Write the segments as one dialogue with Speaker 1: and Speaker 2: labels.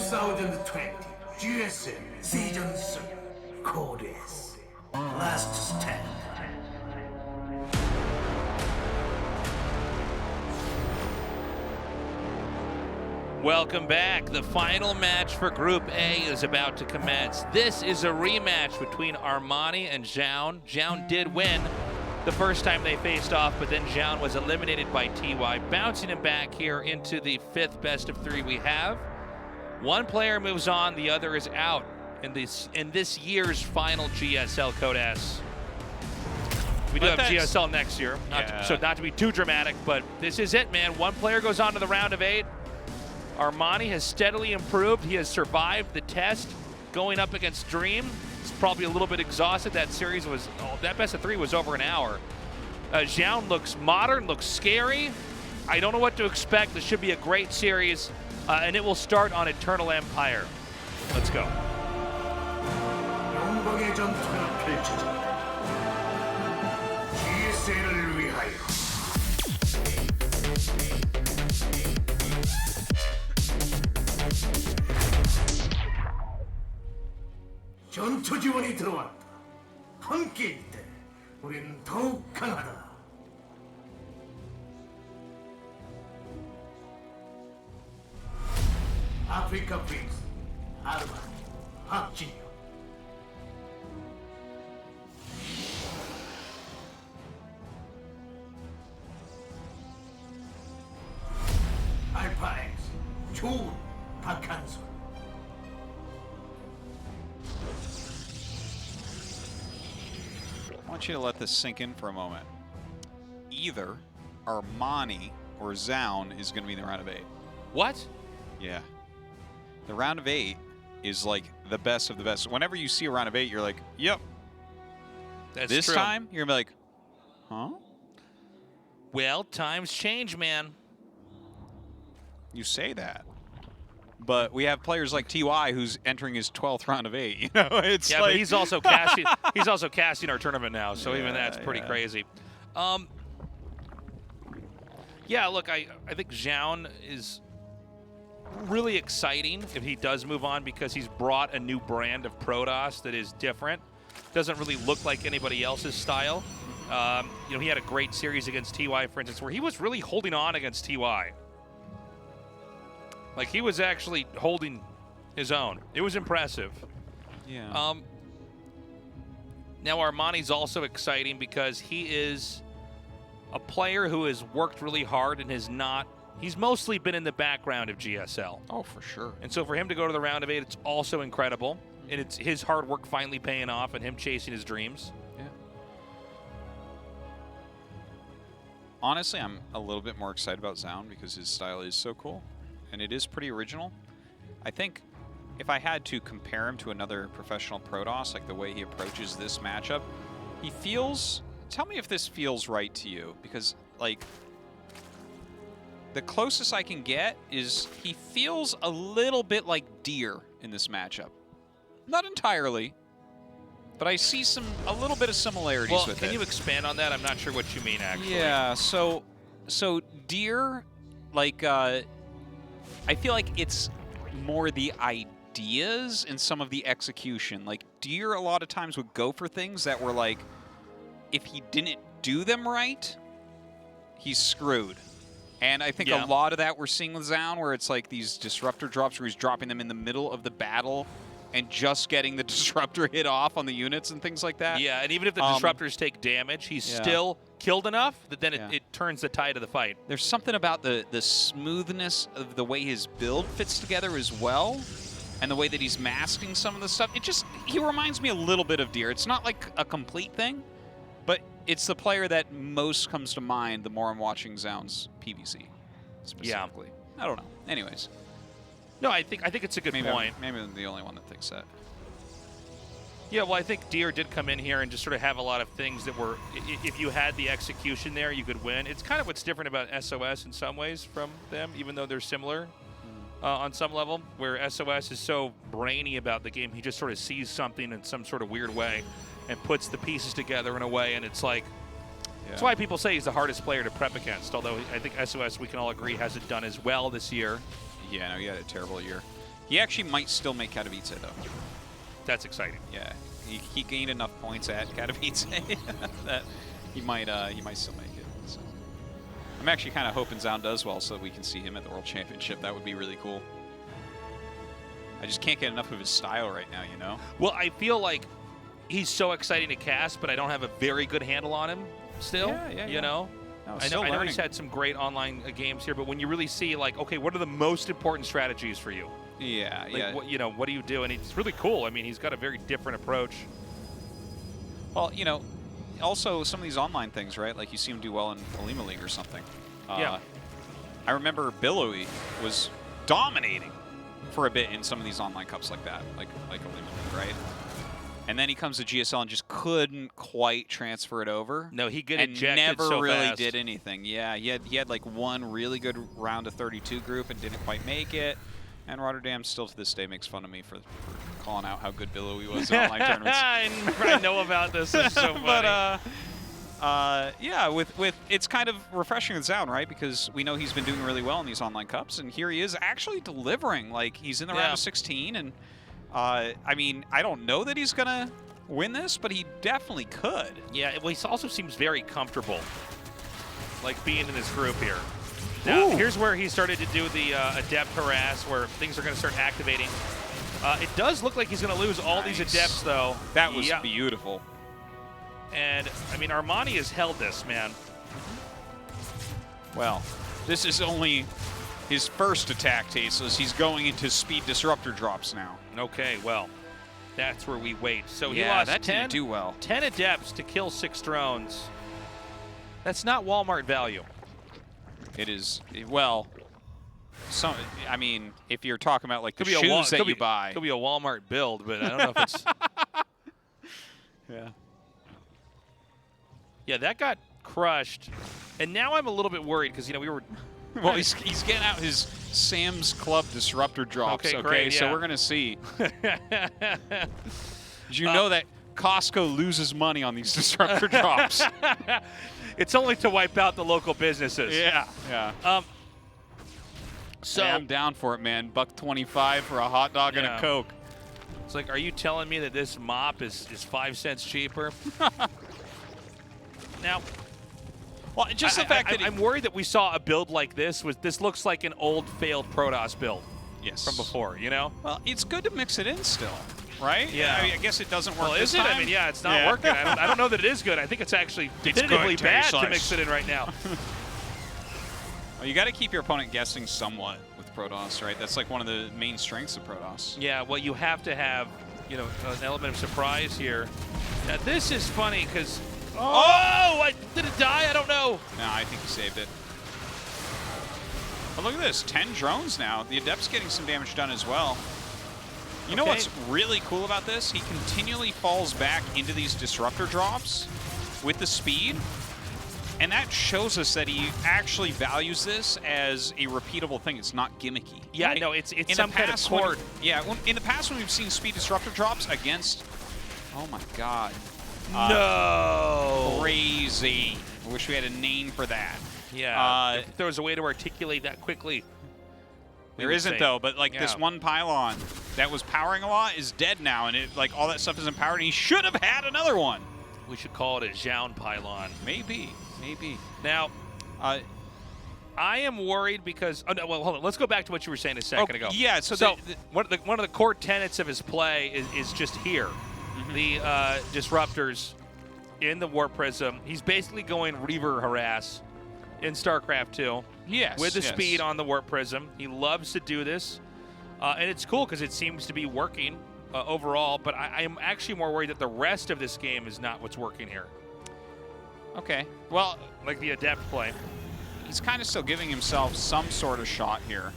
Speaker 1: 2020 GSL Season 3 Codes Last Stand.
Speaker 2: Welcome back. The final match for Group A is about to commence. This is a rematch between Armani and Zoun. Zoun did win the first time they faced off, but then Zoun was eliminated by TY, bouncing him back here into the 5th best of 3 we have. One player moves on, the other is out in this year's final GSL Code S. We do have GSL next year, so not to be too dramatic, but this is it, man. One player goes on to the round of 8. Armani has steadily improved. He has survived the test going up against Dream. He's probably a little bit exhausted. That series was, that best of 3 was over an hour. Zoun looks modern, looks scary. I don't know what to expect. This should be a great series, and it will start on Eternal Empire. Let's go.
Speaker 1: 영광의 전투가 펼쳐진다. GSL을 위하여. 전투 지원이 들어왔다. 함께일 때 우린 더욱 강하다. 아프리카 프린스 아르마니 박진영. 알파 X 조운 박한솔.
Speaker 3: I want you to let this sink in for a moment. Either Armani or Zoun is going to be in the round of 8.
Speaker 2: What?
Speaker 3: Yeah. The round of 8 is like the best of the best. Whenever you see a round of 8, you're like, yep.
Speaker 2: That's
Speaker 3: this
Speaker 2: true.
Speaker 3: time, you're going to be like, huh?
Speaker 2: Well, times change, man.
Speaker 3: You say that. But we have players like TY who's entering his 12th round of 8. You know, it's
Speaker 2: yeah,
Speaker 3: like
Speaker 2: but he's also casting. He's also casting our tournament now, so even that's pretty crazy. Yeah, look, I think Zoun is really exciting if he does move on because he's brought a new brand of Protoss that is different. Doesn't really look like anybody else's style. You know, he had a great series against TY, for instance, where he was really holding on against TY. Like, he was actually holding his own. It was impressive.
Speaker 3: Yeah.
Speaker 2: Now, Armani's also exciting because he is a player who has worked really hard and he's mostly been in the background of GSL.
Speaker 3: Oh, for sure.
Speaker 2: And so for him to go to the round of 8, it's also incredible. And it's his hard work finally paying off and him chasing his dreams.
Speaker 3: Yeah. Honestly, I'm a little bit more excited about Zoun because his style is so cool. And it is pretty original. I think if I had to compare him to another professional Protoss, like the way he approaches this matchup, he feels... Tell me if this feels right to you, because, like, the closest I can get is he feels a little bit like Deer in this matchup. Not entirely, but I see a little bit of similarities with it.
Speaker 2: Can you expand on that? I'm not sure what you mean, actually.
Speaker 3: Yeah, so Deer, like, I feel like it's more the ideas and some of the execution. Like, Deer a lot of times would go for things that were like, if he didn't do them right, he's screwed. And I think a lot of that we're seeing with Zoun, where it's like these disruptor drops where he's dropping them in the middle of the battle and just getting the disruptor hit off on the units and things like that.
Speaker 2: Yeah, and even if the disruptors take damage, he's still killed enough that then it turns the tide of the fight.
Speaker 3: There's something about the smoothness of the way his build fits together as well, and the way that he's masking some of the stuff. He reminds me a little bit of Deer. It's not like a complete thing, but it's the player that most comes to mind the more I'm watching Zoun's PvC specifically. Yeah. I don't know. Anyways.
Speaker 2: No, I think it's a good point.
Speaker 3: Maybe I'm the only one that thinks that.
Speaker 2: Yeah, well, I think Deer did come in here and just sort of have a lot of things that were, if you had the execution there, you could win. It's kind of what's different about SOS in some ways from them, even though they're similar on some level, where SOS is so brainy about the game. He just sort of sees something in some sort of weird way and puts the pieces together in a way, and it's like, that's why people say he's the hardest player to prep against, although I think SOS, we can all agree, hasn't done as well this year.
Speaker 3: Yeah, no, he had a terrible year. He actually might still make Katowice, though.
Speaker 2: That's exciting.
Speaker 3: Yeah, he gained enough points at Katowice that he might still make it. So. I'm actually kind of hoping Zoun does well so that we can see him at the World Championship. That would be really cool. I just can't get enough of his style right now, you know?
Speaker 2: Well, I feel like he's so exciting to cast, but I don't have a very good handle on him still.
Speaker 3: Yeah.
Speaker 2: You know?
Speaker 3: No,
Speaker 2: I know he's had some great online games here, but when you really see, like, okay, what are the most important strategies for you?
Speaker 3: Yeah,
Speaker 2: Like, what, you know, what do you do? And it's really cool. I mean, he's got a very different approach.
Speaker 3: Well, you know, also some of these online things, right? Like you see him do well in Alima League or something.
Speaker 2: Yeah.
Speaker 3: I remember Billowy was dominating for a bit in some of these online cups like that, like Alima League, right? And then he comes to GSL and just couldn't quite transfer it over.
Speaker 2: No, he got
Speaker 3: and
Speaker 2: ejected
Speaker 3: never
Speaker 2: so
Speaker 3: really
Speaker 2: fast.
Speaker 3: did anything. Yeah, he had like one really good round of 32 group and didn't quite make it. And Rotterdam still to this day makes fun of me for calling out how good Billowy was in online tournaments.
Speaker 2: I know about this. It's so funny.
Speaker 3: But yeah, with it's kind of refreshing with Zoun, right? Because we know he's been doing really well in these online cups, and here he is actually delivering. Like he's in the round of 16, and I mean, I don't know that he's gonna win this, but he definitely could.
Speaker 2: Yeah, well, he also seems very comfortable, like being in this group here. Now, here's where he started to do the adept harass, where things are going to start activating. It does look like he's going to lose all these adepts, though.
Speaker 3: That was beautiful.
Speaker 2: And, I mean, Armani has held this, man.
Speaker 3: Well, this is only his first attack, Tasteless. He's going into speed disruptor drops now.
Speaker 2: Okay, well, that's where we wait. So he
Speaker 3: Yeah,
Speaker 2: lost
Speaker 3: that
Speaker 2: 10,
Speaker 3: didn't do well.
Speaker 2: 10 adepts to kill 6 drones. That's not Walmart value.
Speaker 3: It is, well, some. I mean, if you're talking about like the
Speaker 2: Could be
Speaker 3: shoes that you buy.
Speaker 2: Could be a Walmart build, but I don't know if it's...
Speaker 3: Yeah.
Speaker 2: Yeah, that got crushed. And now I'm a little bit worried because, you know, we were...
Speaker 3: Well, he's getting out his Sam's Club disruptor drops, okay?
Speaker 2: Great,
Speaker 3: So
Speaker 2: yeah.
Speaker 3: we're going to see. Did you know that Costco loses money on these disruptor drops?
Speaker 2: It's only to wipe out the local businesses.
Speaker 3: Yeah.
Speaker 2: So
Speaker 3: hey, I'm down for it, man. $1.25 for a hot dog and a Coke.
Speaker 2: It's like, are you telling me that this mop is 5 cents cheaper? Now,
Speaker 3: well, just the fact that
Speaker 2: I'm worried that we saw a build like this. This looks like an old failed Protoss build.
Speaker 3: Yes.
Speaker 2: From before, you know?
Speaker 3: Well, it's good to mix it in still, right?
Speaker 2: Yeah.
Speaker 3: I mean, I guess it doesn't work this
Speaker 2: is it?
Speaker 3: time.
Speaker 2: I mean, yeah, it's not working. I don't know that it is good. I think it's actually definitively bad to mix it in right now.
Speaker 3: Well, you got to keep your opponent guessing somewhat with Protoss, right? That's like one of the main strengths of Protoss.
Speaker 2: Yeah, well, you have to have, you know, an element of surprise here. Now, this is funny because... Oh! Did it die? I don't know.
Speaker 3: No, I think he saved it. But look at this, 10 drones now. The Adept's getting some damage done as well. You know what's really cool about this? He continually falls back into these disruptor drops with the speed. And that shows us that he actually values this as a repeatable thing. It's not gimmicky.
Speaker 2: Yeah,
Speaker 3: right?
Speaker 2: no, it's some kind of cord.
Speaker 3: In the past when we've seen speed disruptor drops against... Oh my god.
Speaker 2: No!
Speaker 3: Crazy. I wish we had a name for that.
Speaker 2: Yeah, if there was a way to articulate that quickly.
Speaker 3: There isn't, though, but like this one pylon that was powering a lot is dead now, and it like all that stuff isn't powered, and he should have had another one.
Speaker 2: We should call it a Zoun pylon.
Speaker 3: Maybe.
Speaker 2: Now, I am worried because... Oh, no, well, hold on. Let's go back to what you were saying a second ago.
Speaker 3: Yeah,
Speaker 2: so one of the core tenets of his play is just here. The disruptors in the Warp Prism. He's basically going Reaver harass in StarCraft 2.
Speaker 3: Yes.
Speaker 2: With the speed on the Warp Prism. He loves to do this. And it's cool because it seems to be working overall, but I am actually more worried that the rest of this game is not what's working here.
Speaker 3: Okay. Well,
Speaker 2: like the Adept play.
Speaker 3: He's kind of still giving himself some sort of shot here.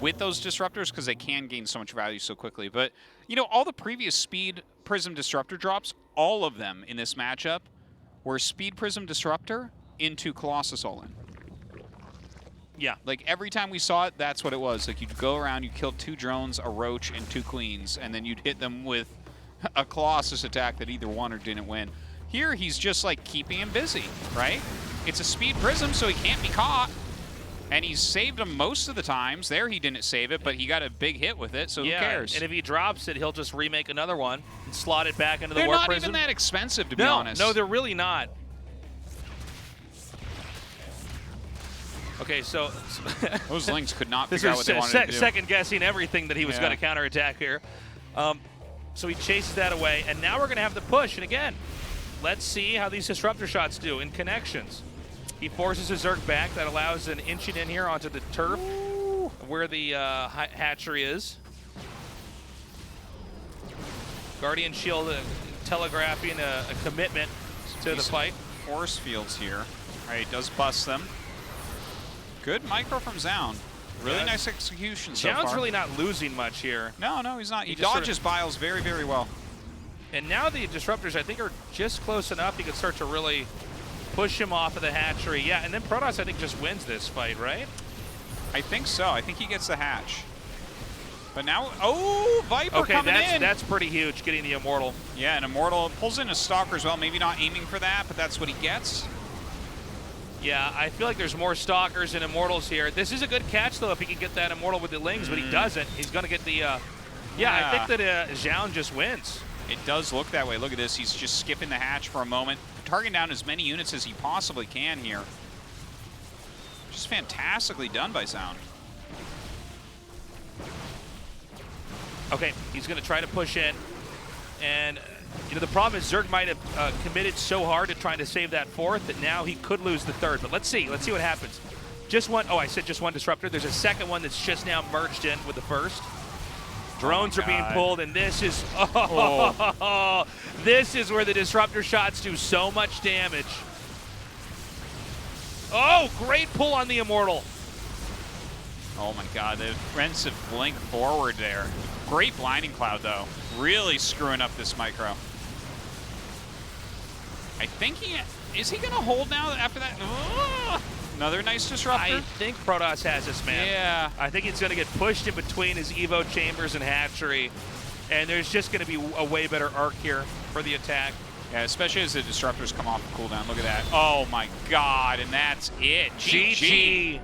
Speaker 3: With those disruptors, because they can gain so much value so quickly. But, you know, all the previous Speed Prism Disruptor drops, all of them in this matchup were Speed Prism Disruptor into Colossus all-in.
Speaker 2: Yeah.
Speaker 3: Like, every time we saw it, that's what it was. Like, you'd go around, you'd kill 2 drones, a roach, and 2 queens, and then you'd hit them with a Colossus attack that either won or didn't win. Here, he's just, like, keeping him busy, right? It's a Speed Prism, so he can't be caught. And he's saved him most of the times. There he didn't save it, but he got a big hit with it, so
Speaker 2: Yeah,
Speaker 3: who cares?
Speaker 2: and if he drops it, he'll just remake another one and slot it back into the
Speaker 3: They're
Speaker 2: warp
Speaker 3: not
Speaker 2: prism.
Speaker 3: even that expensive, to be honest.
Speaker 2: No, they're really not. Okay, so
Speaker 3: Those links could not
Speaker 2: this
Speaker 3: figure out
Speaker 2: is
Speaker 3: what they wanted to do.
Speaker 2: second guessing everything that he was
Speaker 3: Yeah.
Speaker 2: going to counterattack here. So he chases that away, and now we're going to have the push. And again, let's see how these disruptor shots do in connections. He forces his Zerg back. That allows an inching in here onto the turf where the hatchery is. Guardian Shield telegraphing a commitment to the fight.
Speaker 3: Force fields here. All right, does bust them. Good micro from Zoun. Really
Speaker 2: Yeah.
Speaker 3: nice execution so
Speaker 2: Jown's
Speaker 3: far.
Speaker 2: really not losing much here.
Speaker 3: No, he's not. He
Speaker 2: just sort
Speaker 3: dodges Biles very, very well.
Speaker 2: And now the disruptors, I think, are just close enough. He can start to really push him off of the hatchery. Yeah, and then Protoss, I think, just wins this fight, right?
Speaker 3: I think so. I think he gets the hatch. But now, oh, Viper
Speaker 2: Okay,
Speaker 3: coming in.
Speaker 2: that's pretty huge, getting the Immortal.
Speaker 3: Yeah, and Immortal pulls in a Stalker as well. Maybe not aiming for that, but that's what he gets.
Speaker 2: Yeah, I feel like there's more Stalkers and Immortals here. This is a good catch, though, if he can get that Immortal with the Lings, but he doesn't. He's going to get the... Yeah, I think that Zoun just wins.
Speaker 3: It does look that way. Look at this. He's just skipping the hatch for a moment, targeting down as many units as he possibly can here. Just fantastically done by Zoun.
Speaker 2: Okay, he's going to try to push in. And, you know, the problem is Zerg might have committed so hard to trying to save that fourth that now he could lose the third. But let's see what happens. Just one, I said just one disruptor. There's a second one that's just now merged in with the first. Drones are being pulled, and this is, this is where the disruptor shots do so much damage. Oh, great pull on the Immortal.
Speaker 3: Oh my God, the offensive blink forward there. Great blinding cloud though. Really screwing up this micro. I think is he gonna hold now after that? Another nice disruptor.
Speaker 2: I think Protoss has this, man.
Speaker 3: Yeah.
Speaker 2: I think it's gonna get pushed in between his Evo chambers and hatchery, and there's just gonna be a way better arc here for the attack.
Speaker 3: Yeah, especially as the disruptors come off the cooldown. Look at that. Oh my God, and that's it.
Speaker 2: GG.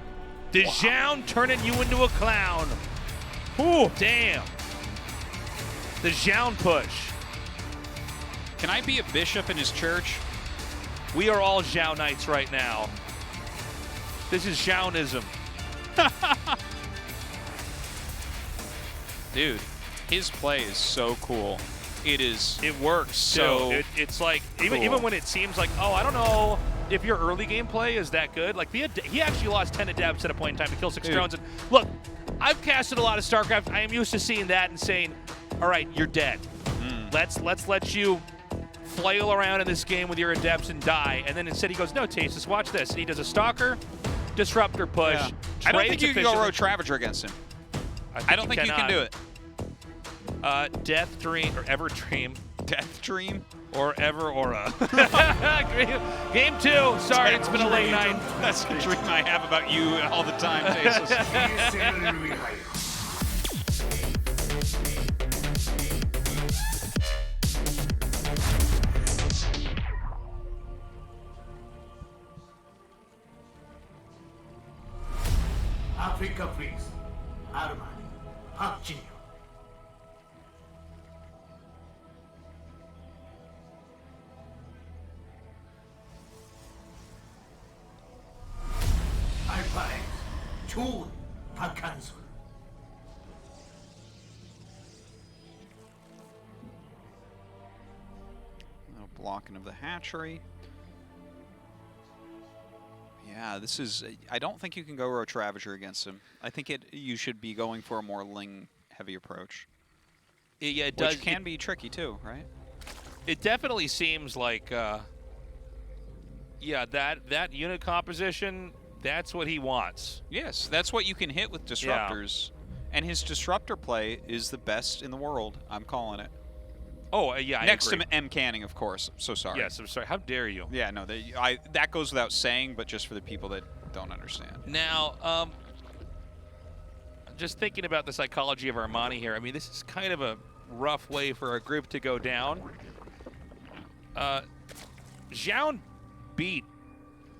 Speaker 2: Zoun turning you into a clown. Ooh, damn. The Zoun push.
Speaker 3: Can I be a bishop in his church?
Speaker 2: We are all Zounites right now. This is Zounism.
Speaker 3: Dude, his play is so cool.
Speaker 2: It works.
Speaker 3: So
Speaker 2: it's like even
Speaker 3: cool.
Speaker 2: when it seems like, oh, I don't know if your early game play is that good. Like he actually lost 10 adepts at a point in time to kill 6 drones. And look, I've casted a lot of StarCraft. I am used to seeing that and saying, all right, you're dead. Let's let you flail around in this game with your adepts and die. And then instead he goes, no, Tasis, watch this. And he does a Stalker, Disruptor push.
Speaker 3: Yeah. I don't think you can go Roach Ravager against him. I don't think you can do it.
Speaker 2: Death Dream or Ever Dream.
Speaker 3: Death Dream?
Speaker 2: Or Ever Aura. Game 2. Sorry, it's been a late night.
Speaker 3: That's the dream I have about you all the time, Tasis.
Speaker 1: Africa Freaks, Armani, 박진영. 알파엑, 조운, 박한솔.
Speaker 3: No blocking of the hatchery. Yeah, this is... I don't think you can go Roach Ravager against him. I think you should be going for a more Ling-heavy approach.
Speaker 2: Yeah, it does.
Speaker 3: Which can be tricky too, right?
Speaker 2: It definitely seems like, yeah, that unit composition, that's what he wants.
Speaker 3: Yes, that's what you can hit with disruptors. And his disruptor play is the best in the world. I'm calling it.
Speaker 2: Oh, yeah, I
Speaker 3: Next
Speaker 2: agree.
Speaker 3: to M. Canning, of course. I'm so sorry.
Speaker 2: Yes, I'm sorry. How dare you?
Speaker 3: Yeah, no, that goes without saying, but just for the people that don't understand.
Speaker 2: Now, just thinking about the psychology of Armani here, I mean, this is kind of a rough way for a group to go down. Zoun beat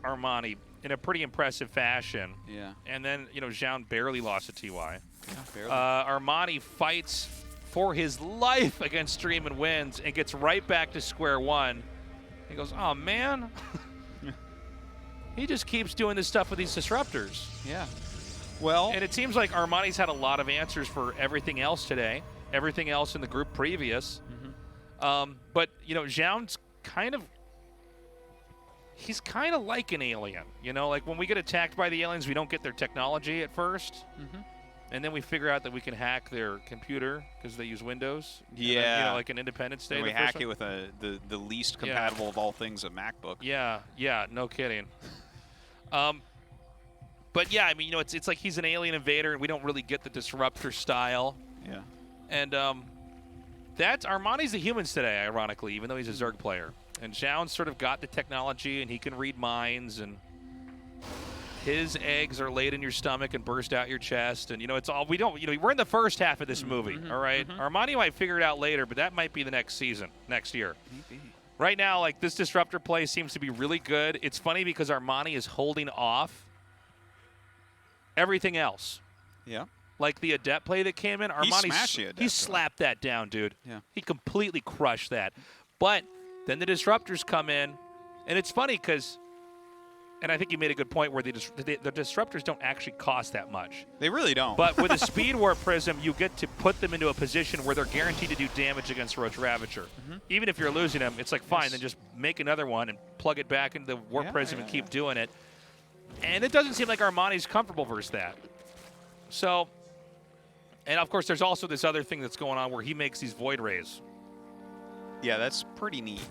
Speaker 2: Armani in a pretty impressive fashion.
Speaker 3: Yeah.
Speaker 2: And then, you know, Zoun barely lost to TY.
Speaker 3: Yeah, barely.
Speaker 2: Armani fights for his life against Stream and wins and gets right back to square one. He goes, oh, man. He just keeps doing this stuff with these disruptors.
Speaker 3: Yeah. Well,
Speaker 2: And it seems like Armani's had a lot of answers for everything else today, everything else in the group previous. But, you know, Zoun's he's kind of like an alien. You know, like when we get attacked by the aliens, we don't get their technology at first. And then we figure out that we can hack their computer because they use Windows.
Speaker 3: Yeah.
Speaker 2: Then, you know, like an independent state.
Speaker 3: and we hack it with the least compatible of all things, a MacBook.
Speaker 2: Yeah, no kidding. But yeah, I mean, you know, it's like he's an alien invader, and we don't really get the disruptor style.
Speaker 3: Yeah.
Speaker 2: And that's Armani's the humans today, ironically, even though he's a Zerg player. And Zoun sort of got the technology, and he can read minds, and his eggs are laid in your stomach and burst out your chest. And, you know, it's all we don't, you know, we're in the first half of this movie, all right? Armani might figure it out later, but that might be the next season, next year.
Speaker 3: Maybe.
Speaker 2: Right now, like, this disruptor play seems to be really good. It's funny because Armani is holding off everything else.
Speaker 3: Yeah.
Speaker 2: Like the Adept play that came in, Armani
Speaker 3: smashed the Adept,
Speaker 2: he slapped that down, dude.
Speaker 3: Yeah.
Speaker 2: He completely crushed that. But then the disruptors come in, and it's funny because, and I think you made a good point where the disruptors don't actually cost that much.
Speaker 3: They really don't.
Speaker 2: But with a Speed Warp Prism, you get to put them into a position where they're guaranteed to do damage against Roach Ravager. Even if you're losing them, it's like, fine, then just make another one and plug it back into the Warp Prism and keep doing it. And it doesn't seem like Armani's comfortable versus that. So, and of course, there's also this other thing that's going on where he makes these Void Rays.
Speaker 3: Yeah, that's pretty neat.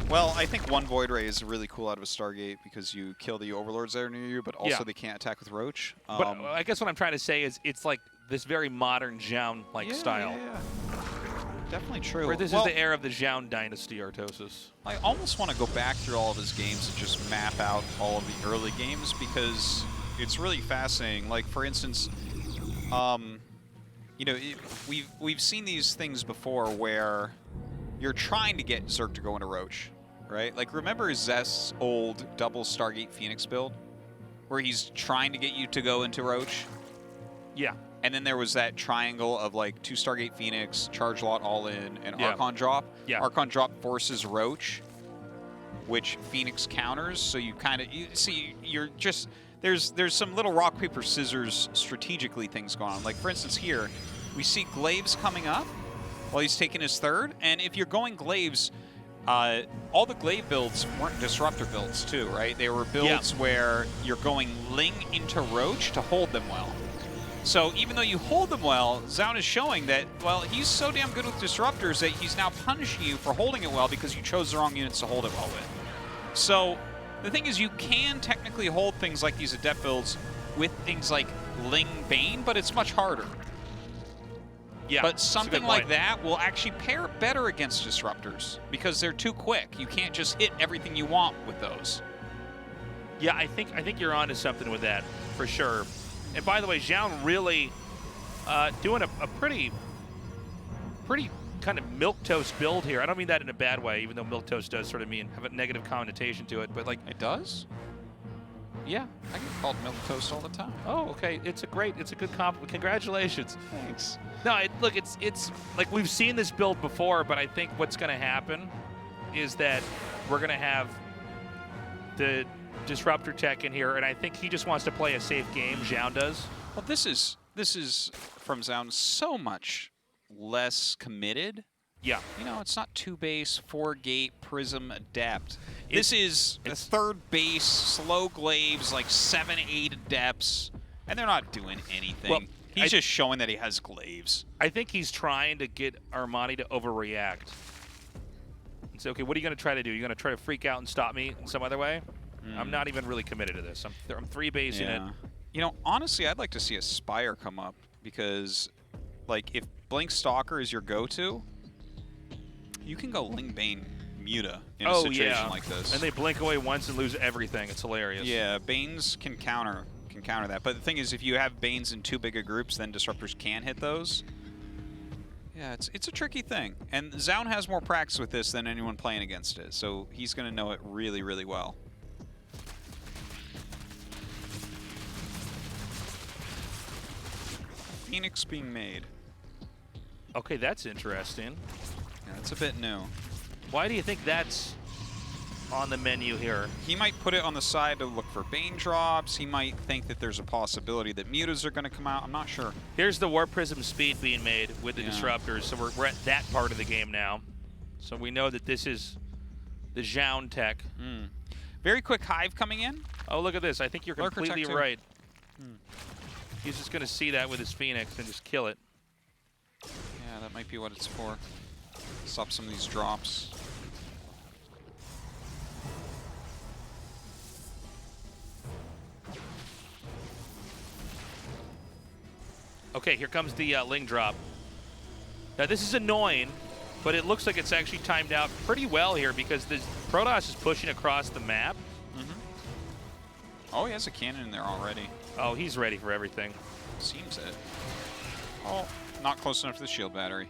Speaker 3: Well, I think one Void Ray is really cool out of a Stargate because you kill the Overlords that are near you, but also they can't attack with Roach.
Speaker 2: But I guess what I'm trying to say is it's like this very modern Zoun-like style.
Speaker 3: Yeah. Definitely true.
Speaker 2: Where this is the era of the Zoun dynasty, Artosis.
Speaker 3: I almost want to go back through all of his games and just map out all of the early games because it's really fascinating. Like, for instance, you know, we've seen these things before where you're trying to get Zerg to go into Roach, right? Like, remember Zest's old double Stargate Phoenix build where he's trying to get you to go into Roach?
Speaker 2: Yeah.
Speaker 3: And then there was that triangle of like 2 Stargate Phoenix, Charge Lot all in, and
Speaker 2: Yeah.
Speaker 3: Archon drop.
Speaker 2: Yeah.
Speaker 3: Archon drop forces Roach, which Phoenix counters. So you kind of see you're just there's some little rock paper scissors strategically things going on. Like for instance here, we see Glaives coming up while he's taking his third, and if you're going Glaives, all the Glaive builds weren't disruptor builds too, right? They were builds where you're going Ling into Roach to hold them well. So even though you hold them well, Zoun is showing that, well, he's so damn good with disruptors that he's now punishing you for holding it well because you chose the wrong units to hold it well with. So the thing is, you can technically hold things like these Adept builds with things like Ling Bane, but it's much harder.
Speaker 2: Yeah,
Speaker 3: but something like that will actually pair better against disruptors because they're too quick. You can't just hit everything you want with those.
Speaker 2: Yeah, I think you're onto something with that for sure. And by the way, Zoun really doing a pretty kind of milquetoast build here. I don't mean that in a bad way, even though milquetoast does sort of have a negative connotation to it. But like
Speaker 3: it does. Yeah, I get called milquetoast all the time.
Speaker 2: Oh, okay. It's a good compliment. Congratulations.
Speaker 3: Thanks.
Speaker 2: No, look, it's like we've seen this build before, but I think what's going to happen is that we're going to have the disruptor tech in here, and I think he just wants to play a safe game. Zoun does.
Speaker 3: Well, this is from Zoun so much less committed.
Speaker 2: Yeah.
Speaker 3: You know, it's not 2 base, 4 gate, Prism, Adept. This is the 3rd base, slow Glaives, like 7, 8 Adepts, and they're not doing anything.
Speaker 2: Well,
Speaker 3: he's just showing that he has Glaives.
Speaker 2: I think he's trying to get Armani to overreact. And say, okay, what are you going to try to do? You're going to try to freak out and stop me in some other way? I'm not even really committed to this. I'm 3 basing it.
Speaker 3: You know, honestly, I'd like to see a Spire come up because, like, if Blink Stalker is your go-to, you can go Ling Bane Muta in a situation like this.
Speaker 2: And they blink away once and lose everything. It's hilarious.
Speaker 3: Yeah, Banes can counter that. But the thing is, if you have Banes in too big of groups, then disruptors can hit those. Yeah, it's a tricky thing. And Zoun has more practice with this than anyone playing against it, so he's going to know it really, really well. Phoenix being made.
Speaker 2: Okay, that's interesting.
Speaker 3: Yeah, it's a bit new.
Speaker 2: Why do you think that's on the menu here?
Speaker 3: He might put it on the side to look for Bane drops. He might think that there's a possibility that mutas are going to come out. I'm not sure.
Speaker 2: Here's the Warp Prism speed being made with the disruptors, so we're at that part of the game now. So we know that this is the Zoun tech.
Speaker 3: Very quick hive coming in.
Speaker 2: Oh, look at this. I think you're
Speaker 3: Lurker
Speaker 2: completely
Speaker 3: tech too.
Speaker 2: right. He's just going to see that with his Phoenix and just kill it.
Speaker 3: Yeah, that might be what it's for. Stop some of these drops.
Speaker 2: Okay, here comes the Ling drop. Now this is annoying, but it looks like it's actually timed out pretty well here because the Protoss is pushing across the map.
Speaker 3: Oh, he has a cannon in there already.
Speaker 2: Oh, he's ready for everything.
Speaker 3: Seems it. Oh, not close enough to the shield battery.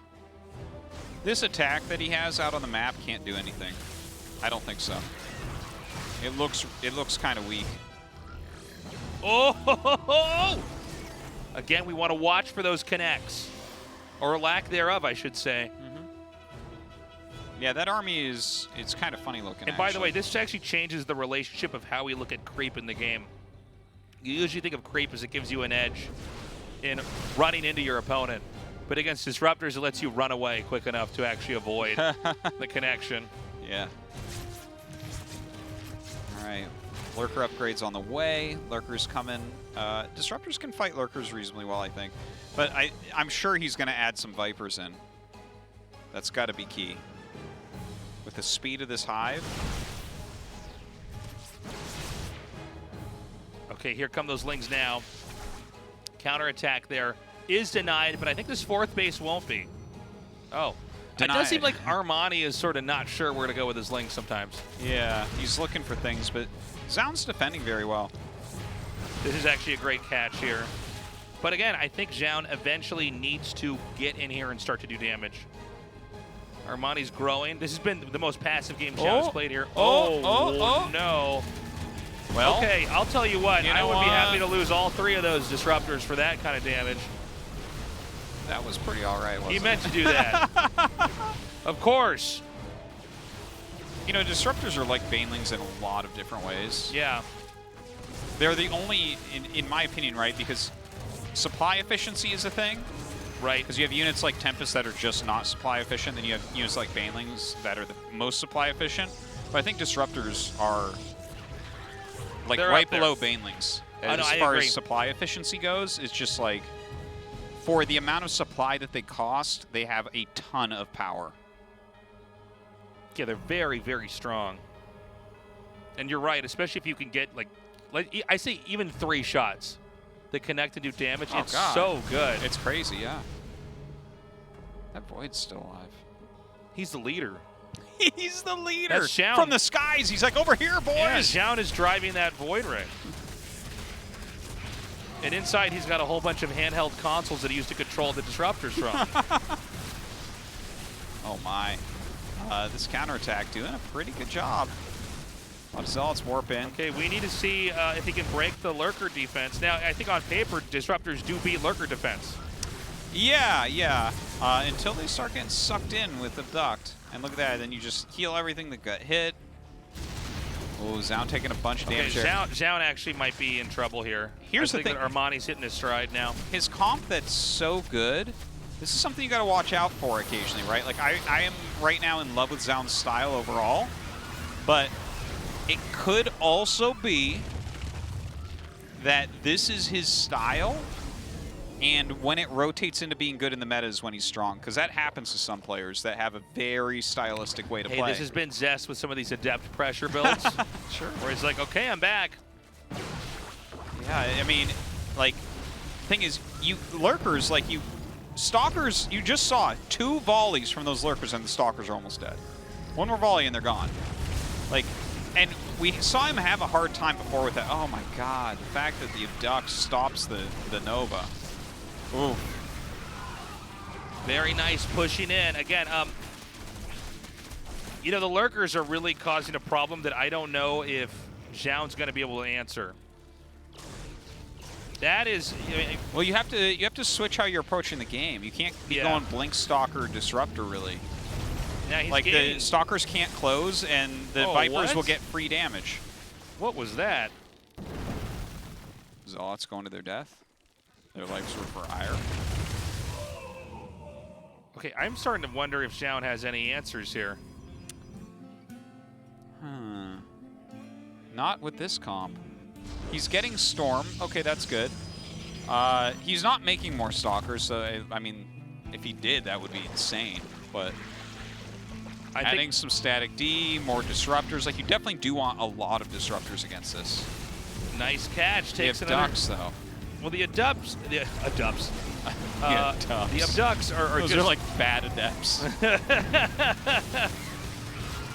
Speaker 3: This attack that he has out on the map can't do anything. I don't think so. It looks kind of weak.
Speaker 2: Oh! Again, we want to watch for those connects. Or lack thereof, I should say.
Speaker 3: Yeah, that army is, it's kind of funny looking,
Speaker 2: And by the way, this actually changes the relationship of how we look at creep in the game. You usually think of creep as it gives you an edge in running into your opponent. But against disruptors, it lets you run away quick enough to actually avoid the connection.
Speaker 3: Yeah. All right. Lurker upgrades on the way. Lurkers coming. Disruptors can fight Lurkers reasonably well, I think. But I'm sure he's going to add some Vipers in. That's got to be key. With the speed of this hive.
Speaker 2: Okay, here come those Lings now. Counterattack there is denied, but I think this fourth base won't be. Oh. It does seem like Armani is sort of not sure where to go with his Lings sometimes.
Speaker 3: Yeah, he's looking for things, but Zoun's defending very well.
Speaker 2: This is actually a great catch here. But again, I think Zoun eventually needs to get in here and start to do damage. Armani's growing. This has been the most passive game Zoun's played here. Oh, no.
Speaker 3: Well,
Speaker 2: okay, I'll tell you what.
Speaker 3: You
Speaker 2: I
Speaker 3: know
Speaker 2: would be
Speaker 3: what?
Speaker 2: happy to lose all three of those disruptors for that kind of damage.
Speaker 3: that was pretty all right, wasn't
Speaker 2: He
Speaker 3: it?
Speaker 2: meant to do that. Of course.
Speaker 3: You know, disruptors are like banelings in a lot of different ways.
Speaker 2: Yeah.
Speaker 3: They're the only, in my opinion, right? Because supply efficiency is a thing.
Speaker 2: Right.
Speaker 3: Because you have units like Tempest that are just not supply efficient, then you have units like banelings that are the most supply efficient. But I think disruptors are like
Speaker 2: They're
Speaker 3: right
Speaker 2: up there.
Speaker 3: below banelings. As
Speaker 2: I
Speaker 3: far
Speaker 2: agree.
Speaker 3: as supply efficiency goes, it's just like, for the amount of supply that they cost, they have a ton of power.
Speaker 2: Yeah, they're very, very strong. And you're right, especially if you can get, like I say even 3 shots that connect and do damage.
Speaker 3: Oh,
Speaker 2: it's
Speaker 3: God.
Speaker 2: so good.
Speaker 3: It's crazy, yeah. That Void's still alive.
Speaker 2: He's the leader.
Speaker 3: He's the leader.
Speaker 2: That's Zoun.
Speaker 3: From the skies. He's like, over here, boys.
Speaker 2: Yeah, Zoun is driving that Void Ring. And inside, he's got a whole bunch of handheld consoles that he used to control the disruptors from.
Speaker 3: Oh, my. This counterattack doing a pretty good job. A lot of Zealots warp in.
Speaker 2: Okay, we need to see if he can break the Lurker defense. Now, I think on paper, disruptors do beat Lurker defense.
Speaker 3: Yeah, yeah. Until they start getting sucked in with Abduct. And look at that, then you just heal everything that got hit. Oh, Zoun taking a bunch of damage there.
Speaker 2: Zoun actually might be in trouble here.
Speaker 3: Here's
Speaker 2: I
Speaker 3: the
Speaker 2: think
Speaker 3: thing.
Speaker 2: that Armani's hitting his stride now.
Speaker 3: His comp that's so good, this is something you got to watch out for occasionally, right? Like, I am right now in love with Zoun's style overall, but it could also be that this is his style, and when it rotates into being good in the meta is when he's strong, because that happens to some players that have a very stylistic way to
Speaker 2: Hey,
Speaker 3: play.
Speaker 2: this has been Zest with some of these adept pressure builds.
Speaker 3: Sure.
Speaker 2: Where he's like, okay, I'm back.
Speaker 3: Yeah, I mean, like, thing is, you Lurkers, like, you Stalkers, you just saw 2 volleys from those Lurkers and the Stalkers are almost dead. 1 more volley and they're gone. Like, and we saw him have a hard time before with that. Oh my God, the fact that the Abduct stops the Nova. Ooh.
Speaker 2: Very nice pushing in. Again, you know, the Lurkers are really causing a problem that I don't know if Zoun's going to be able to answer. That is.
Speaker 3: Well, you have to switch how you're approaching the game. You can't be going Blink Stalker Disruptor really.
Speaker 2: Now he's
Speaker 3: Like
Speaker 2: gaining.
Speaker 3: the Stalkers can't close, and the Vipers will get free damage.
Speaker 2: What was that?
Speaker 3: Zealots going to their death. Their lives were for ire.
Speaker 2: Okay, I'm starting to wonder if Zoun has any answers here.
Speaker 3: Not with this comp. He's getting Storm. Okay, that's good. He's not making more Stalkers, so I mean, if he did, that would be insane. But adding some Static D, more Disruptors. Like, you definitely do want a lot of Disruptors against this.
Speaker 2: Nice catch. Takes
Speaker 3: the
Speaker 2: another.
Speaker 3: Abducts, though.
Speaker 2: Well, the Adubs. The Adubs. The Abducts are
Speaker 3: Those
Speaker 2: just
Speaker 3: are like bad Adepts.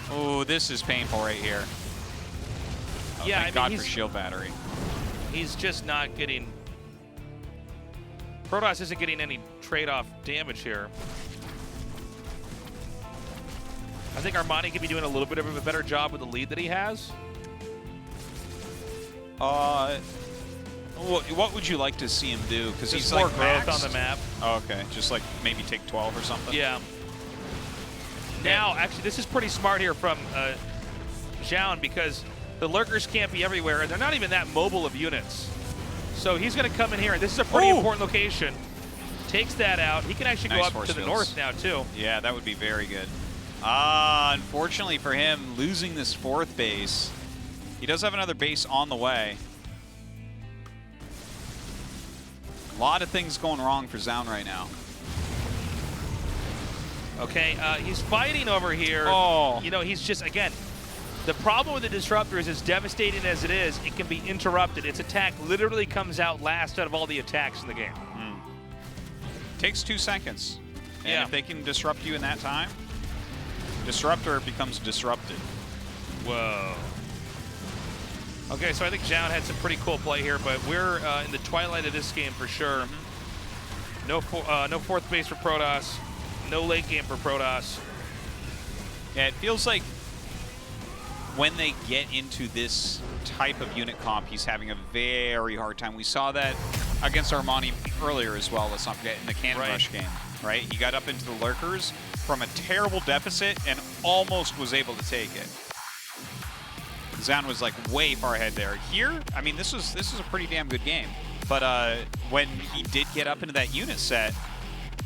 Speaker 3: Oh, this is painful right here. Oh,
Speaker 2: yeah,
Speaker 3: thank God for Shield Battery.
Speaker 2: He's just not getting. Protoss isn't getting any trade-off damage here. I think Armani could be doing a little bit of a better job with the lead that he has.
Speaker 3: What would you like to see him do? Because he's
Speaker 2: more
Speaker 3: like
Speaker 2: growth
Speaker 3: maxed
Speaker 2: on the map.
Speaker 3: Oh, okay, just like maybe take 12 or something.
Speaker 2: Yeah. Now, actually, this is pretty smart here from Zoun, because the lurkers can't be everywhere, and they're not even that mobile of units. So he's going to come in here, and this is a pretty important location. Takes that out. He can actually go up to the north now, too.
Speaker 3: Yeah, that would be very good. Unfortunately for him, losing this 4th base. He does have another base on the way. A lot of things going wrong for Zoun right now.
Speaker 2: Okay, he's fighting over here.
Speaker 3: Oh.
Speaker 2: You know, he's just, again, the problem with the Disruptors, as devastating as it is, it can be interrupted. Its attack literally comes out last out of all the attacks in the game.
Speaker 3: Takes 2 seconds. And if they can disrupt you in that time, Disruptor becomes disrupted.
Speaker 2: Whoa. Okay, so I think Zoun had some pretty cool play here, but we're in the twilight of this game for sure. No 4th base for Protoss. No late game for Protoss.
Speaker 3: Yeah, it feels like when they get into this type of unit comp, he's having a very hard time. We saw that against Armani earlier as well, let's not forget, in the Cannon Rush game, right? He got up into the Lurkers from a terrible deficit and almost was able to take it. Zoun was like way far ahead there. Here, I mean, this is a pretty damn good game. But when he did get up into that unit set,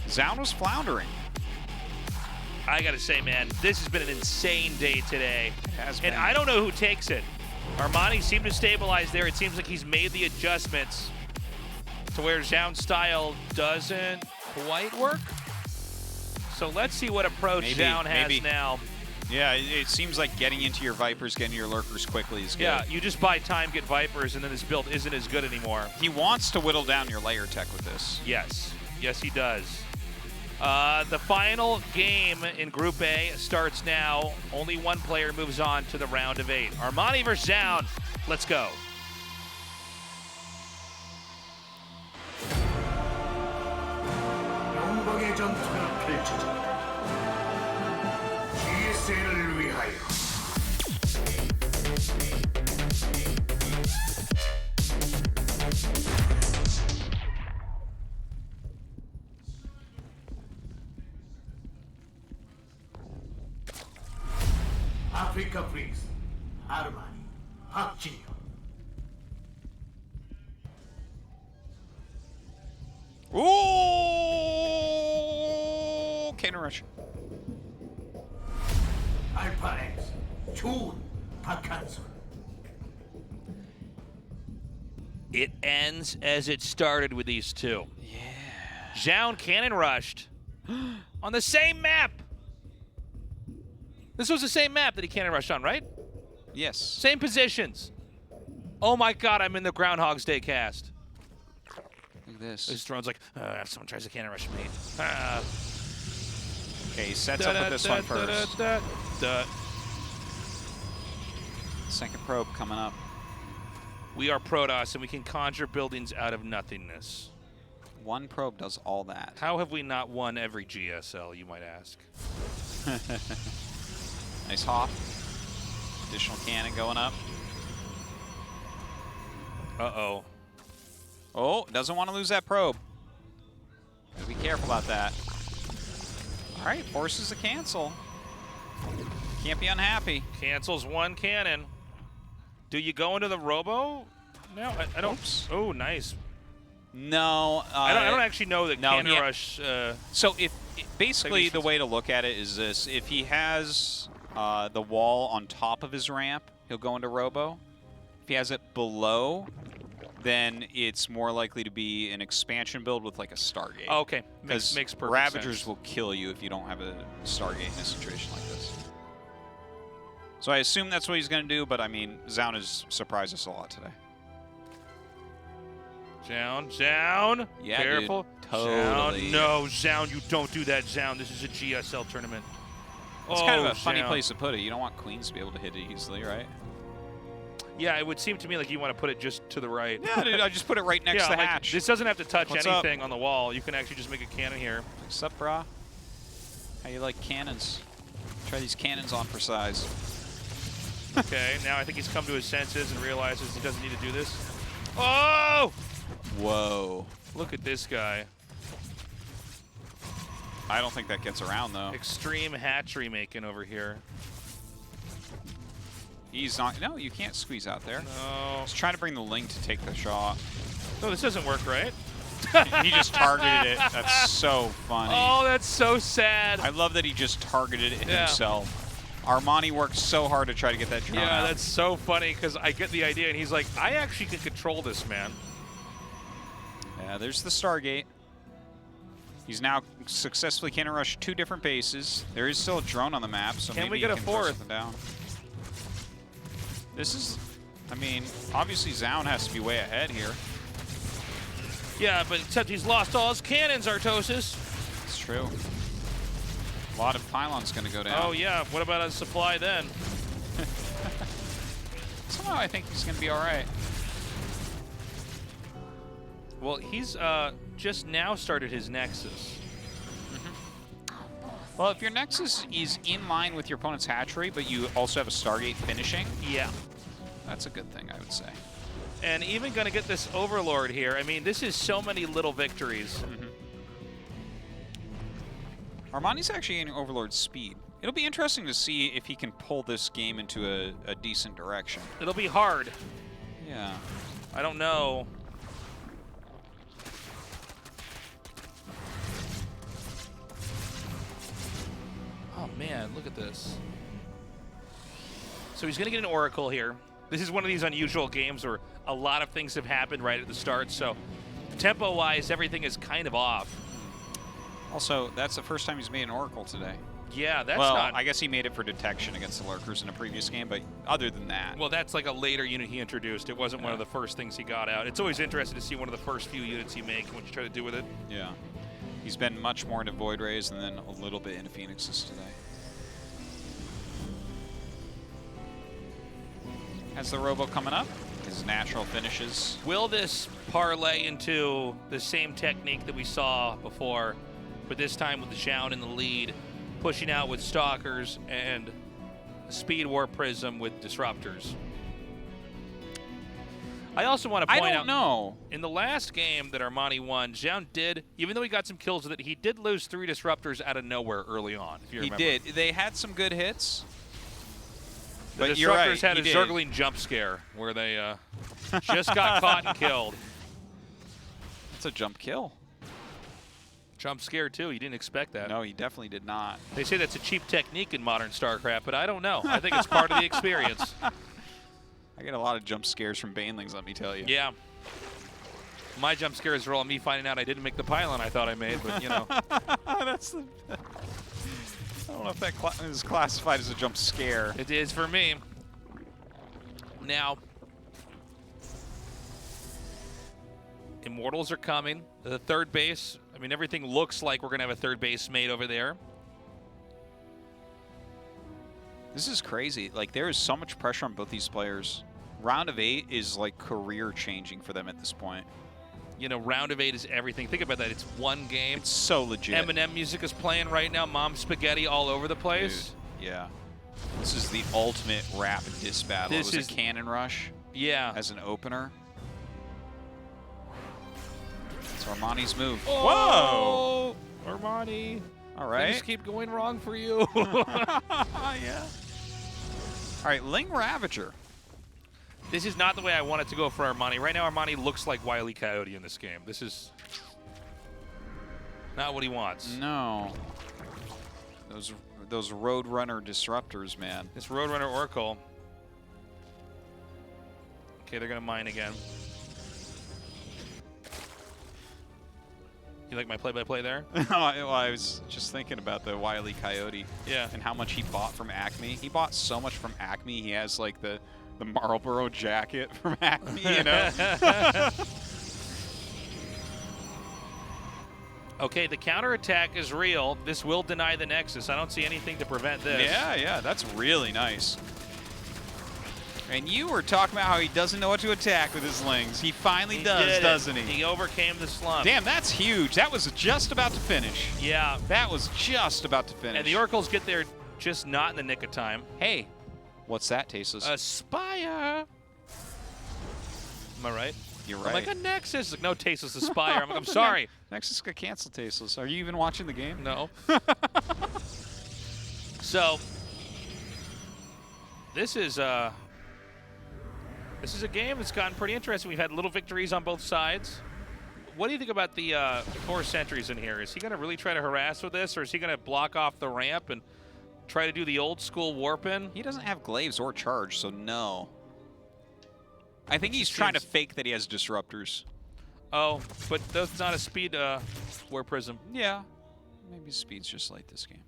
Speaker 3: Zoun was floundering.
Speaker 2: I gotta say, man, this has been an insane day today.
Speaker 3: It has been.
Speaker 2: And I don't know who takes it. Armani seemed to stabilize there. It seems like he's made the adjustments to where Zoun's style doesn't quite work. So let's see what approach Zoun has now.
Speaker 3: Yeah, it seems like getting into your Vipers, getting your Lurkers quickly is good.
Speaker 2: Yeah, you just buy time, get Vipers, and then this build isn't as good anymore.
Speaker 3: He wants to whittle down your layer tech with this.
Speaker 2: Yes. Yes, he does. The final game in Group A starts now. Only one player moves on to the round of 8. Armani versus Zoun. Let's go.
Speaker 1: 영광의 전투가 펼쳐진다. GSL을 위하여. 아프리카 프린스 아르마니 박진영.
Speaker 3: Ooh! Cannon Rush.
Speaker 1: 알파 X 조운 박한솔.
Speaker 2: It ends as it started with these two. Yeah. Zoun cannon rushed on the same map. This was the same map that he cannon rushed on, right?
Speaker 3: Yes.
Speaker 2: Same positions. Oh my God, I'm in the Groundhog's Day cast.
Speaker 3: Look at this.
Speaker 2: This drone's like, if someone tries to cannon rush me.
Speaker 3: Okay, he sets up with this one first. Second probe coming up.
Speaker 2: We are Protoss, and we can conjure buildings out of nothingness.
Speaker 3: One probe does all that.
Speaker 2: How have we not won every GSL, you might ask?
Speaker 3: Nice hop. Additional cannon going up.
Speaker 2: Uh-oh.
Speaker 3: Oh, doesn't want to lose that probe. Gotta be careful about that. All right, forces a cancel. Can't be unhappy.
Speaker 2: Cancels one cannon. Do you go into the robo? No, I don't.
Speaker 3: Oops.
Speaker 2: Oh, nice.
Speaker 3: No.
Speaker 2: I don't actually know that cannon
Speaker 3: yeah.
Speaker 2: rush.
Speaker 3: So if basically the way to look at it is this: if he has the wall on top of his ramp, he'll go into robo. If he has it below, then it's more likely to be an expansion build with like a Stargate.
Speaker 2: Oh, okay, makes perfect
Speaker 3: Ravagers
Speaker 2: sense.
Speaker 3: will kill you if you don't have a Stargate in a situation like this. So I assume that's what he's going to do, but I mean, Zoun has surprised us a lot today.
Speaker 2: Zoun.
Speaker 3: Yeah,
Speaker 2: Careful.
Speaker 3: dude. Totally.
Speaker 2: Zoun. No, Zoun, you don't do that, Zoun. This is a GSL tournament.
Speaker 3: It's kind of a funny place to put it. You don't want queens to be able to hit it easily, right?
Speaker 2: Yeah, it would seem to me like you want to put it just to the right.
Speaker 3: Yeah, dude, I just put it right next to the
Speaker 2: like,
Speaker 3: hatch.
Speaker 2: This doesn't have to touch
Speaker 3: What's
Speaker 2: anything on the wall. You can actually just make a cannon here.
Speaker 3: What's up, brah? How you like cannons? Try these cannons on for size.
Speaker 2: Okay, now I think he's come to his senses and realizes he doesn't need to do this. Oh!
Speaker 3: Whoa.
Speaker 2: Look at this guy.
Speaker 3: I don't think that gets around, though.
Speaker 2: Extreme hatchery making over here.
Speaker 3: He's not. No, you can't squeeze out there.
Speaker 2: No.
Speaker 3: He's trying to bring the Ling to take the shot.
Speaker 2: No, this doesn't work, right?
Speaker 3: He just targeted it. That's so funny.
Speaker 2: Oh, that's so sad.
Speaker 3: I love that he just targeted it himself. Armani worked so hard to try to get that drone out.
Speaker 2: That's so funny because I get the idea, and he's like, I actually can control this, man.
Speaker 3: Yeah, there's the Stargate. He's now successfully cannon rushed 2 different bases. There is still a drone on the map, so
Speaker 2: Can
Speaker 3: maybe
Speaker 2: we get
Speaker 3: he
Speaker 2: a
Speaker 3: can
Speaker 2: fourth?
Speaker 3: force something down. This is, I mean, obviously Zoun has to be way ahead here.
Speaker 2: Yeah, but except he's lost all his cannons, Artosis.
Speaker 3: It's true. A lot of pylons going to go down.
Speaker 2: Oh, yeah. What about his supply then?
Speaker 3: Somehow I think he's going to be all right.
Speaker 2: Well, he's just now started his Nexus.
Speaker 3: Well, if your Nexus is in line with your opponent's hatchery, but you also have a Stargate finishing,
Speaker 2: Yeah.
Speaker 3: that's a good thing, I would say.
Speaker 2: And even going to get this Overlord here. I mean, this is so many little victories.
Speaker 3: Armani's actually getting Overlord speed. It'll be interesting to see if he can pull this game into a decent direction.
Speaker 2: It'll be hard.
Speaker 3: Yeah.
Speaker 2: I don't know. Oh, man, look at this. So he's going to get an Oracle here. This is one of these unusual games where a lot of things have happened right at the start, so tempo-wise, everything is kind of off.
Speaker 3: Also, that's the first time he's made an Oracle today.
Speaker 2: Yeah, that's
Speaker 3: well,
Speaker 2: not...
Speaker 3: I guess he made it for detection against the Lurkers in a previous game, but other than that...
Speaker 2: Well, that's like a later unit he introduced. It wasn't one of the first things he got out. It's always interesting to see one of the first few units you make and what you try to do with it.
Speaker 3: Yeah. He's been much more into Void Rays and then a little bit into Phoenixes today. Has the Robo coming up? His natural finishes.
Speaker 2: Will this parlay into the same technique that we saw before, but this time with the Zoun in the lead, pushing out with Stalkers and Speed Warp Prism with Disruptors? I also want to point out,
Speaker 3: I don't know.
Speaker 2: In the last game that Armani won, Zoun did, even though he got some kills with it, he did lose 3 Disruptors out of nowhere early on, if you remember.
Speaker 3: He did. They had some good hits.
Speaker 2: The
Speaker 3: But you're right,
Speaker 2: Disruptors had
Speaker 3: he
Speaker 2: a
Speaker 3: did.
Speaker 2: Zergling jump scare where they just got caught and killed.
Speaker 3: It's a jump kill.
Speaker 2: Jump scare, too. You didn't expect that.
Speaker 3: No, he definitely did not.
Speaker 2: They say that's a cheap technique in modern StarCraft, but I don't know. I think it's part of the experience.
Speaker 3: I get a lot of jump scares from Banelings, let me tell you.
Speaker 2: Yeah. My jump scares are all me finding out I didn't make the pylon I thought I made, but, you know.
Speaker 3: That's the... I don't know if that is classified as a jump scare.
Speaker 2: It is for me. Now, Immortals are coming. The third base, I mean, everything looks like we're going to have a third base made over there.
Speaker 3: This is crazy. Like, there is so much pressure on both these players. Round of 8 is, like, career-changing for them at this point.
Speaker 2: You know, round of 8 is everything. Think about that. It's one game.
Speaker 3: It's so legit.
Speaker 2: Eminem music is playing right now. Mom Spaghetti all over the place.
Speaker 3: Dude, yeah. This is the ultimate rap and diss battle.
Speaker 2: This
Speaker 3: it was
Speaker 2: is
Speaker 3: a cannon rush
Speaker 2: Yeah.
Speaker 3: as an opener. Armani's move.
Speaker 2: Oh! Whoa! Armani.
Speaker 3: All right.
Speaker 2: Things keep going wrong for you.
Speaker 3: Yeah. All right, Ling Ravager.
Speaker 2: This is not the way I want it to go for Armani. Right now, Armani looks like Wile E. Coyote in this game. This is not what he wants.
Speaker 3: No. Those Roadrunner disruptors, man.
Speaker 2: This Roadrunner Oracle. Okay, they're going to mine again. You like my play-by-play there?
Speaker 3: Well, I was just thinking about the Wile E. Coyote.
Speaker 2: Yeah.
Speaker 3: And how much he bought from Acme. He bought so much from Acme. He has like the Marlboro jacket from Acme, you know?
Speaker 2: Okay, the counterattack is real. This will deny the Nexus. I don't see anything to prevent this.
Speaker 3: Yeah, that's really nice. And you were talking about how he doesn't know what to attack with his Lings. He finally does, doesn't he?
Speaker 2: He overcame the slump.
Speaker 3: Damn, that's huge. That was just about to finish.
Speaker 2: Yeah.
Speaker 3: That was just about to finish.
Speaker 2: And the Oracles get there just not in the nick of time.
Speaker 3: Hey, what's that, Tasteless?
Speaker 2: Aspire. Am I right?
Speaker 3: You're right.
Speaker 2: I'm like, a Nexus. Like, no, Tasteless Aspire. I'm like, I'm sorry.
Speaker 3: Nexus got canceled, Tasteless. Are you even watching the game?
Speaker 2: No. So, this is a game that's gotten pretty interesting. We've had little victories on both sides. What do you think about the 4 sentries in here? Is he going to really try to harass with this, or is he going to block off the ramp and try to do the old school warping?
Speaker 3: He doesn't have glaives or charge, so no. I think he's trying to fake that he has disruptors.
Speaker 2: Oh, but that's not a speed War Prism.
Speaker 3: Yeah. Maybe speed's just like this game.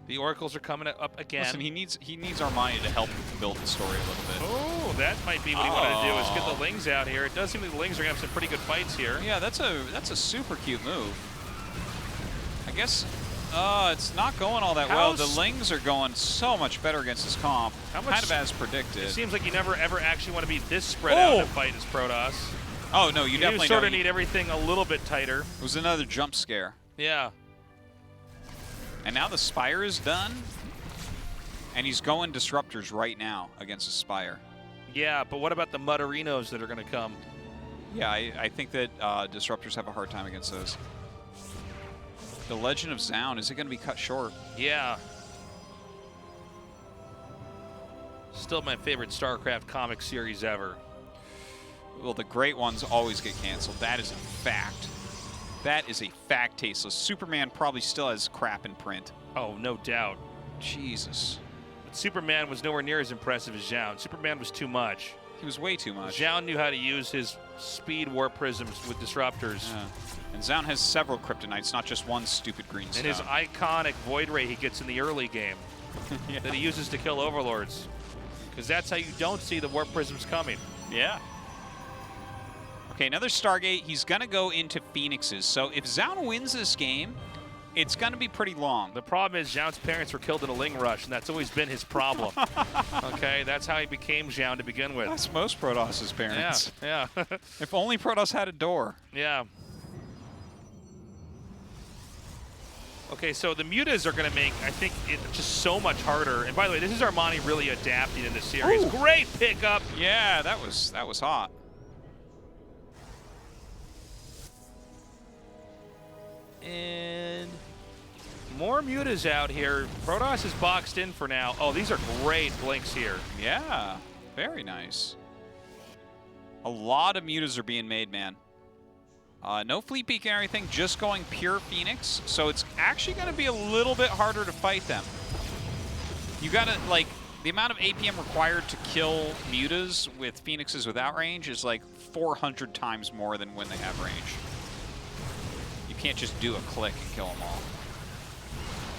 Speaker 2: The Oracles are coming up again.
Speaker 3: Listen, he needs Armani to help build the story a little bit.
Speaker 2: Oh, that might be what he wanted to do, is get the Lings out here. It does seem like the Lings are going to have some pretty good fights here.
Speaker 3: Yeah, that's a super cute move. I guess it's not going all that well. The Lings are going so much better against his comp, kind of as predicted.
Speaker 2: It seems like you never, ever actually want to be this spread out to fight as Protoss.
Speaker 3: Oh, no, you definitely
Speaker 2: sort of need everything a little bit tighter.
Speaker 3: It was another jump scare.
Speaker 2: Yeah.
Speaker 3: And now the Spire is done, and he's going disruptors right now against the Spire.
Speaker 2: Yeah, but what about the Mudarinos that are going to come?
Speaker 3: Yeah, I think that disruptors have a hard time against those. The Legend of Zoun, is it going to be cut short?
Speaker 2: Yeah. Still my favorite StarCraft comic series ever.
Speaker 3: Well, the great ones always get canceled. That is a fact. That is a fact, Tasteless. Superman probably still has crap in print.
Speaker 2: Oh, no doubt.
Speaker 3: Jesus.
Speaker 2: But Superman was nowhere near as impressive as Zoun. Superman was too much.
Speaker 3: He was way too much.
Speaker 2: Zoun knew how to use his speed War Prisms with disruptors.
Speaker 3: Yeah. And Zoun has several kryptonites, not just one stupid green stone.
Speaker 2: And his iconic Void Ray he gets in the early game that he uses to kill Overlords. Because that's how you don't see the War Prisms coming.
Speaker 3: Yeah. Okay, another Stargate. He's going to go into Phoenixes. So if Zoun wins this game, it's going to be pretty long.
Speaker 2: The problem is Zoun's parents were killed in a Ling Rush, and that's always been his problem. Okay, that's how he became Zoun to begin with.
Speaker 3: That's most Protoss' parents.
Speaker 2: Yeah, yeah.
Speaker 3: If only Protoss had a door.
Speaker 2: Yeah. Okay, so the mutas are going to make, I think, it just so much harder. And by the way, this is Armani really adapting in this series. Ooh. Great pickup.
Speaker 3: Yeah, that was hot.
Speaker 2: And more mutas out here. Protoss is boxed in for now. Oh, these are great blinks here.
Speaker 3: Yeah, very nice. A lot of mutas are being made, man. No fleet peek and everything, just going pure Phoenix. So it's actually going to be a little bit harder to fight them. You got to, like, the amount of APM required to kill mutas with Phoenixes without range is like 400 times more than when they have range. You can't just do a click and kill them all.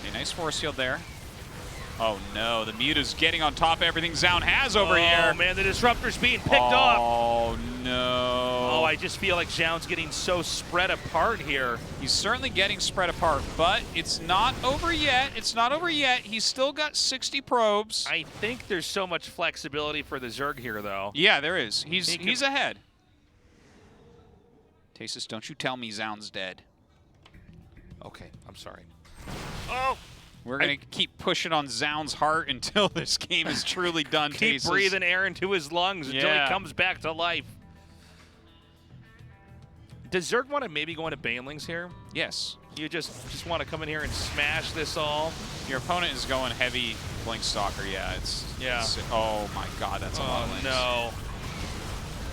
Speaker 3: Okay, nice force field there. Oh no, the muta's getting on top of everything Zoun has over here.
Speaker 2: Oh man, the disruptor's being picked up.
Speaker 3: Oh no.
Speaker 2: Oh, I just feel like Zoun's getting so spread apart here.
Speaker 3: He's certainly getting spread apart, but it's not over yet. It's not over yet. He's still got 60 probes.
Speaker 2: I think there's so much flexibility for the Zerg here, though.
Speaker 3: Yeah, there is. He's ahead. Tasis, don't you tell me Zoun's dead.
Speaker 2: Okay, I'm sorry. Oh!
Speaker 3: We're going to keep pushing on Zoun's heart until this game is truly done,
Speaker 2: Keep
Speaker 3: Tasis.
Speaker 2: breathing air into his lungs until he comes back to life. does Zerg want to maybe go into Banelings here?
Speaker 3: Yes.
Speaker 2: You just want to come in here and smash this all?
Speaker 3: Your opponent is going heavy Blink Stalker. Yeah,
Speaker 2: Yeah.
Speaker 3: Oh my God, that's a lot of
Speaker 2: Oh
Speaker 3: links.
Speaker 2: no.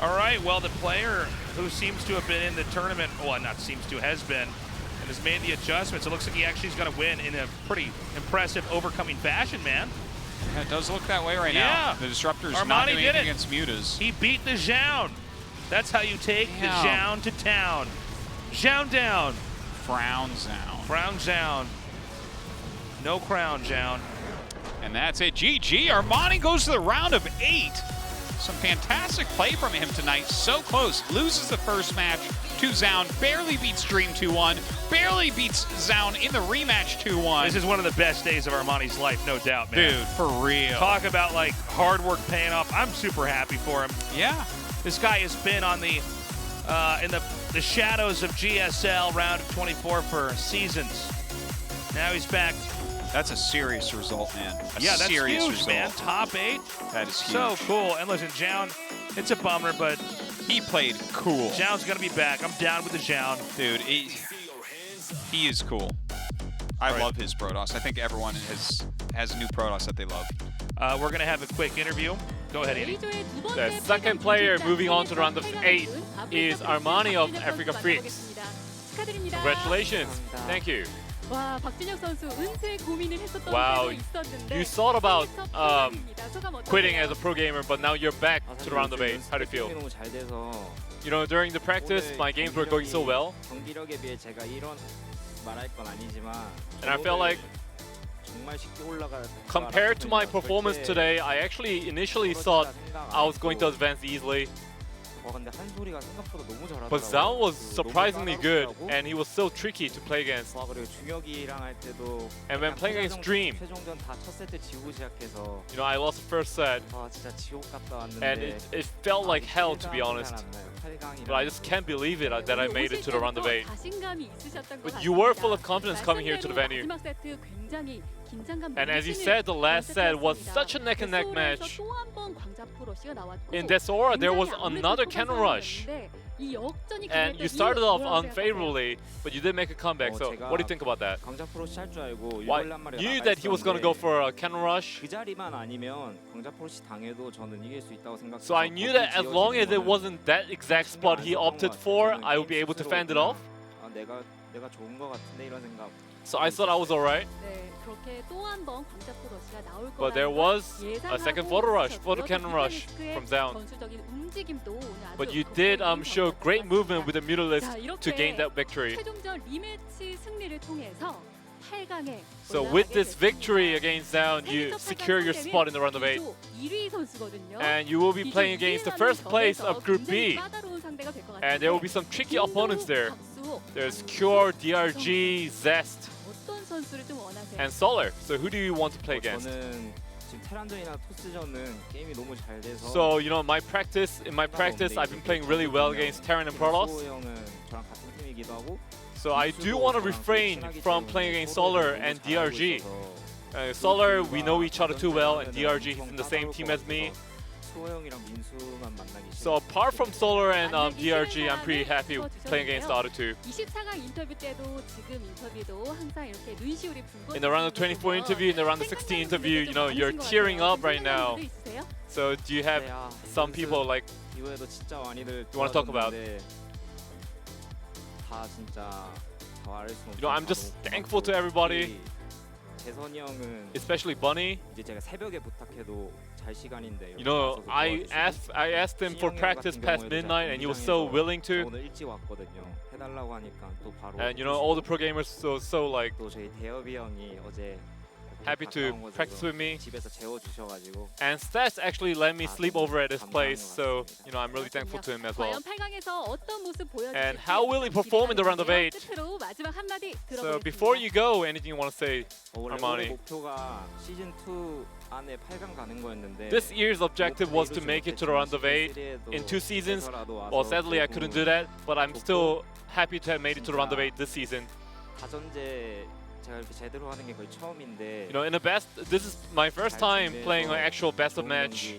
Speaker 2: All right, well, the player who seems to have been in the tournament, well, not seems to, has been, and has made the adjustments. It looks like he actually is going to win in a pretty impressive overcoming fashion, man.
Speaker 3: Yeah, it does look that way right
Speaker 2: Yeah.
Speaker 3: now. The Disruptor's
Speaker 2: Armani
Speaker 3: not doing
Speaker 2: did
Speaker 3: anything
Speaker 2: it.
Speaker 3: against Mutas.
Speaker 2: He beat the Zoun. That's how you take the
Speaker 3: Damn.
Speaker 2: Zoun to town. Zoun down.
Speaker 3: Frown Zoun.
Speaker 2: Crown Zoun. No crown, Zoun.
Speaker 3: And that's it. GG. Armani goes to the round of 8. Some fantastic play from him tonight. So close. Loses the first match to Zoun. Barely beats Dream 2-1. Barely beats Zoun in the rematch 2-1.
Speaker 2: This is one of the best days of Armani's life, no doubt, man.
Speaker 3: Dude, for real.
Speaker 2: Talk about like hard work paying off. I'm super happy for him.
Speaker 3: Yeah.
Speaker 2: This guy has been on the in the shadows of GSL round of 24 for seasons. Now he's back.
Speaker 3: That's a serious result, man.
Speaker 2: Yeah, that's
Speaker 3: serious
Speaker 2: huge,
Speaker 3: result.
Speaker 2: man. Top 8.
Speaker 3: That is huge.
Speaker 2: So cool. And listen, Zoun, it's a bummer, but
Speaker 3: he played cool.
Speaker 2: Zoun's gonna be back. I'm down with the Zoun.
Speaker 3: Dude, he is cool. I love his Protoss. I think everyone has a new Protoss that they love.
Speaker 2: We're gonna have a quick interview. Go ahead, Andy.
Speaker 4: The second player moving on to the round of 8 is Armani of Africa Freaks. Congratulations. Thank you.
Speaker 5: 와, 박준혁 선수 은퇴 고민을 했었던
Speaker 4: Wow,
Speaker 5: 때도 있었는데
Speaker 4: you thought about
Speaker 5: 소감 어떠세요?
Speaker 4: quitting as a pro gamer, but now you're back to the round of 8. How do you feel?
Speaker 6: 너무 잘 돼서
Speaker 4: You know, during the practice, my games were going so well,
Speaker 6: 경기력에 비해 제가 이런 말할 건 아니지만
Speaker 4: and I felt like
Speaker 6: 정말 쉽게 올라갈
Speaker 4: compared to my performance today, I actually initially thought I was going to advance easily.
Speaker 6: 근데 한 소리가 생각보다 너무 잘하더라고요.
Speaker 4: But Zoun was surprisingly good, and he was so tricky to play against.
Speaker 6: 그리고 준혁이랑 할 때도
Speaker 4: And when playing against Dream,
Speaker 6: 최종전 다 첫 세트 지우고 시작해서
Speaker 4: you know, I lost the first set,
Speaker 6: 아 진짜 지옥 갔다 왔는데
Speaker 4: and it felt like hell, to be honest. But I just can't believe it that I made it to the round of 8.
Speaker 5: 자신감이 있으셨던 것
Speaker 4: But you were full of
Speaker 5: 같습니다.
Speaker 4: confidence coming here to the venue.
Speaker 5: 마지막 세트 굉장히 긴장감
Speaker 4: And as you
Speaker 5: 넘치는
Speaker 4: said, the last set was
Speaker 5: 세트였습니다.
Speaker 4: such a neck and neck
Speaker 5: 데스오라에서
Speaker 4: match.
Speaker 5: 또 한 번 광자포 러시가 나왔고
Speaker 4: In Desora, there was
Speaker 5: 굉장히
Speaker 4: another
Speaker 5: 압력을
Speaker 4: cannon rush.
Speaker 5: 뽑아서 이 역전이
Speaker 4: And
Speaker 5: 기대했던
Speaker 4: you started
Speaker 5: 이유
Speaker 4: off
Speaker 5: 뭐라고 생각하세요?
Speaker 4: unfavorably, but you did make a comeback. So what do you think about that?
Speaker 6: 광자 프로시 할줄 알고
Speaker 4: Why,
Speaker 6: 일벌레 한 마리가
Speaker 4: you knew
Speaker 6: 나가
Speaker 4: that he was going to go
Speaker 6: 있었는데
Speaker 4: for a cannon rush.
Speaker 6: 그 자리만 아니면 광자 프로시 당해도 저는 이길 수 있다고 생각해서
Speaker 4: So I knew that as long as it wasn't that exact spot he opted for, I would be able to fend it off.
Speaker 6: 아, 내가 좋은 거 같은데 이런 생각.
Speaker 4: So I thought I was alright.
Speaker 5: 네, 그렇게 또 한 번 광자포 러시가 나올
Speaker 4: But there
Speaker 5: 거라는
Speaker 4: was
Speaker 5: 걸
Speaker 4: a second photo rush, photo cannon rush
Speaker 5: 비타리스크의
Speaker 4: from Zoun.
Speaker 5: 전술적인 움직임도 오늘 아주
Speaker 4: But you did
Speaker 5: 돋보이는
Speaker 4: show
Speaker 5: 경기였던
Speaker 4: great
Speaker 5: 것
Speaker 4: movement with
Speaker 5: 같습니다.
Speaker 4: the Mutalisk
Speaker 5: 자,
Speaker 4: to gain
Speaker 5: 이렇게
Speaker 4: that victory.
Speaker 5: 최종전 리매치 승리를 통해서 8강에
Speaker 4: So with this victory against Zoun, you secure your spot in the round of 8.
Speaker 5: 1위 선수거든요.
Speaker 4: And you will be playing against the first place of Group B. And there will be some tricky opponents there. There's Cure, DRG, Zest,
Speaker 5: 어떤 선수를 좀 원하세요?
Speaker 4: and Solar. So who do you want to play against?
Speaker 6: 저는 지금 테란전이나 토스전은 게임이 너무 잘 돼서
Speaker 4: So, you know, in my practice, I've been playing really well against Terran and Protoss.
Speaker 6: 소 형은 저랑 같은 팀이기도 하고
Speaker 4: So I do want to refrain from playing against Solar and DRG. Solar, we know each other too well, and DRG, he's in the same team as me.
Speaker 6: 소 형이랑 민수만 만나기
Speaker 4: So apart from Solar and DRG, I'm pretty happy playing against the other two.
Speaker 5: 24강 인터뷰 때도 지금 인터뷰도 항상 이렇게 눈시울이 붉어지는
Speaker 4: In the round of 24 interview, in the round of 16 interview, you know, you're tearing up right now. So do you have some people like,
Speaker 6: 이번에도 진짜 많이들
Speaker 4: You wanna talk about?
Speaker 6: 도와줬는데 다 진짜 다 말할 수
Speaker 4: you know, I'm just thankful to everybody,
Speaker 6: 재선이 형은
Speaker 4: especially Bunny.
Speaker 6: 이제 제가 새벽에 부탁해도 잘 시간인데
Speaker 4: You know, I asked him for practice past midnight, and he was so willing to.
Speaker 6: 오늘 일찍 왔거든요. 해달라고 하니까 또 바로
Speaker 4: And you know, all the pro gamers so like
Speaker 6: 또 저희 대엽이 형이 어제
Speaker 4: happy to
Speaker 6: 가까운 곳에서
Speaker 4: practice with me.
Speaker 6: 집에서 재워 주셔가지고
Speaker 4: And Stats actually let me sleep over at his place, so you know, I'm really thankful to him as well.
Speaker 5: 과연 8강에서 어떤 모습 보여줄지
Speaker 4: And how will he perform in the round of 8?
Speaker 5: 끝으로 마지막 한마디
Speaker 4: So
Speaker 5: 들어보겠습니다.
Speaker 4: before you go, anything you want to say?
Speaker 6: 원래
Speaker 4: Armani.
Speaker 6: 올해 목표가 시즌 2 안에 8강 가는 거였는데
Speaker 4: This year's objective was to make it to the round of 8 in 2 seasons. Well, sadly, I couldn't do that, but I'm still happy to have made it to the round of 8 this season.
Speaker 6: 가전제 제가 이렇게 제대로 하는 게 거의 처음인데
Speaker 4: You know, in the best, this is my first time playing an actual best of match.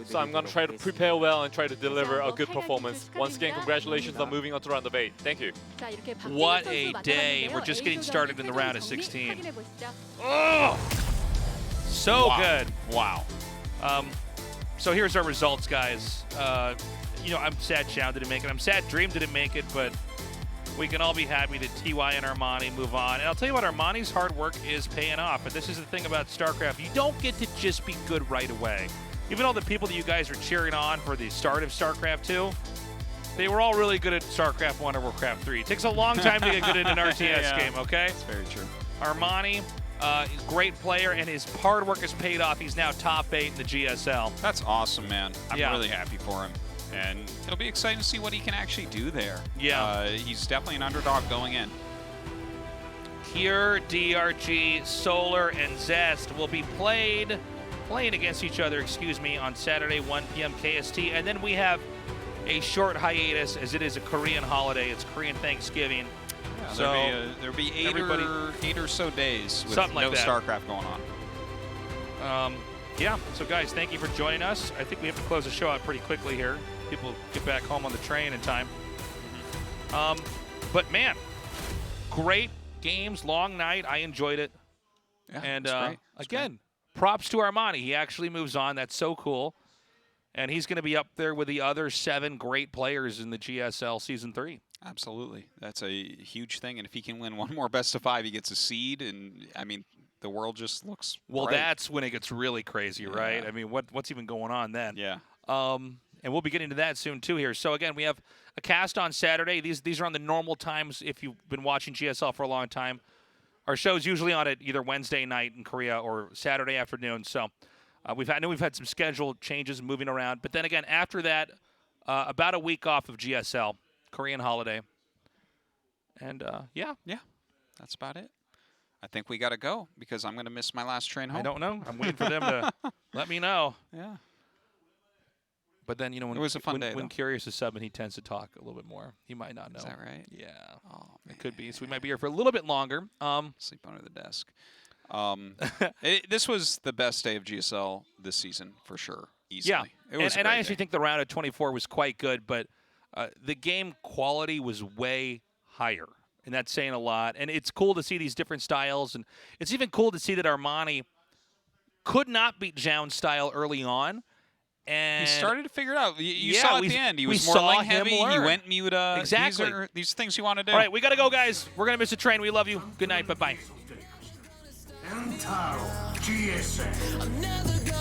Speaker 4: So I'm gonna try to prepare well and try to deliver a good performance. Once again, congratulations on moving on to round of 8. Thank you.
Speaker 5: 자, 이렇게 박진영
Speaker 2: What
Speaker 5: 선수
Speaker 2: a
Speaker 5: 만나봤는데요.
Speaker 2: day. We're just getting
Speaker 5: A조전의
Speaker 2: started in the round of
Speaker 5: 최종
Speaker 2: 16.
Speaker 5: 정리 확인해보시죠.
Speaker 2: Oh, so
Speaker 3: Wow.
Speaker 2: good.
Speaker 3: Wow.
Speaker 2: So here's our results, guys. You know, I'm sad Zhao didn't make it. I'm sad Dream didn't make it, but we can all be happy that TY and Armani move on. And I'll tell you what, Armani's hard work is paying off. And this is the thing about StarCraft. You don't get to just be good right away. Even all the people that you guys are cheering on for the start of StarCraft 2, they were all really good at StarCraft 1 or Warcraft 3. It takes a long time to get good at an RTS
Speaker 3: Yeah.
Speaker 2: game, okay?
Speaker 3: That's very true.
Speaker 2: Armani, great player, and his hard work has paid off. He's now top 8 in the GSL.
Speaker 3: That's awesome, man. I'm
Speaker 2: Yeah.
Speaker 3: really happy for him. And it'll be exciting to see what he can actually do there.
Speaker 2: Yeah.
Speaker 3: He's definitely an underdog going in.
Speaker 2: Here, DRG, Solar, and Zest will be playing against each other, on Saturday, 1 p.m. KST. And then we have a short hiatus as it is a Korean holiday. It's Korean Thanksgiving.
Speaker 3: Yeah,
Speaker 2: So
Speaker 3: there'll be
Speaker 2: everybody-
Speaker 3: 8 or so days with
Speaker 2: Something like
Speaker 3: no
Speaker 2: that.
Speaker 3: StarCraft going on.
Speaker 2: Yeah, so guys, thank you for joining us. I think we have to close the show out pretty quickly here. People get back home on the train in time. But man, great games, long night. I enjoyed it.
Speaker 3: Yeah,
Speaker 2: And
Speaker 3: it's great. It's
Speaker 2: again, props to Armani. He actually moves on. That's so cool. And he's going to be up there with the other 7 great players in the GSL Season 3.
Speaker 3: Absolutely. That's a huge thing. And if he can win one more best of 5, he gets a seed. And, I mean, the world just looks
Speaker 2: Well,
Speaker 3: bright.
Speaker 2: that's when it gets really crazy, right?
Speaker 3: Yeah.
Speaker 2: I mean, what's even going on then?
Speaker 3: Yeah.
Speaker 2: And we'll be getting to that soon, too, here. So, again, we have a cast on Saturday. These are on the normal times if you've been watching GSL for a long time. Our show's usually on at either Wednesday night in Korea or Saturday afternoon. So I know we've had some schedule changes moving around. But then again, after that, about a week off of GSL, Korean holiday. And, yeah.
Speaker 3: Yeah. That's about it. I think we got to go because I'm going to miss my last train home.
Speaker 2: I don't know. I'm waiting for them to let me know.
Speaker 3: Yeah.
Speaker 2: But then, you know, when,
Speaker 3: It was a fun day,
Speaker 2: when
Speaker 3: though.
Speaker 2: Curious is subbing, he tends to talk a little bit more. He might not know.
Speaker 3: Is that right?
Speaker 2: Yeah.
Speaker 3: Oh,
Speaker 2: It could be. So we might be here for a little bit longer.
Speaker 3: Sleep under the desk. This was the best day of GSL this season for sure. Easily.
Speaker 2: Yeah.
Speaker 3: It was a
Speaker 2: and I
Speaker 3: great
Speaker 2: actually
Speaker 3: day.
Speaker 2: think the round of 24 was quite good, but the game quality was way higher. And that's saying a lot. And it's cool to see these different styles. And it's even cool to see that Armani could not beat Zoun's style early on. And
Speaker 3: He started to figure it out. You
Speaker 2: Yeah,
Speaker 3: saw at
Speaker 2: we-
Speaker 3: the end. He
Speaker 2: we
Speaker 3: was more
Speaker 2: saw
Speaker 3: lane
Speaker 2: him
Speaker 3: heavy. He
Speaker 2: learn.
Speaker 3: went Muta.
Speaker 2: Exactly.
Speaker 3: These things you want to do.
Speaker 2: All right, we got to go, guys. We're going to miss the train. We love you. Good night. Bye-bye.
Speaker 1: 엔타로 GSL
Speaker 7: I'm never gonna